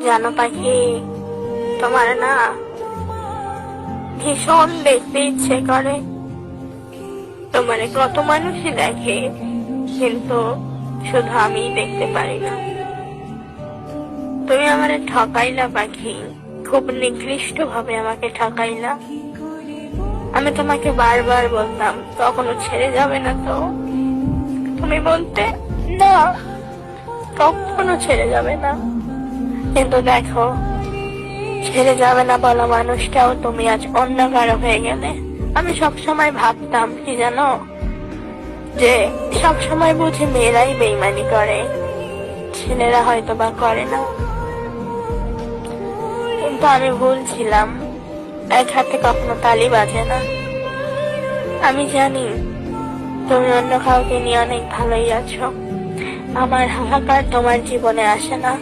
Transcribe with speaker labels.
Speaker 1: জানো পাখি, তোমার না ভীষণ দেখতে ইচ্ছে করে। তোমারে কত মানুষই দেখে, কিন্তু শুধু আমি দেখতে পারি না। তুমি আমারে ঠকাইলা পাখি, খুব নিকৃষ্ট ভাবে আমাকে ঠকাইলা। আমি তোমাকে বারবার বলতাম কখনো ছেড়ে যাবে না তো, তুমি বলতে না, কখনো ছেড়ে যাবে না। কিন্তু দেখো, ছেড়ে যাবে না বলা মানুষটাও তুমি আজ অন্য কারো হয়ে গেলে। আমি সবসময় ভাবতাম কি জানো, যে সবসময় বুঝি মেয়েরাই বেইমানি করে, ছেলেরা হয়তো বা করে না। কিন্তু আমি ভুল ছিলাম, এক হাতে কখনো তালি বাজে না। আমি জানি তুমি অন্য কাউকে নিয়ে অনেক ভালোই আছো, আমার হাহাকার তোমার জীবনে আসে না।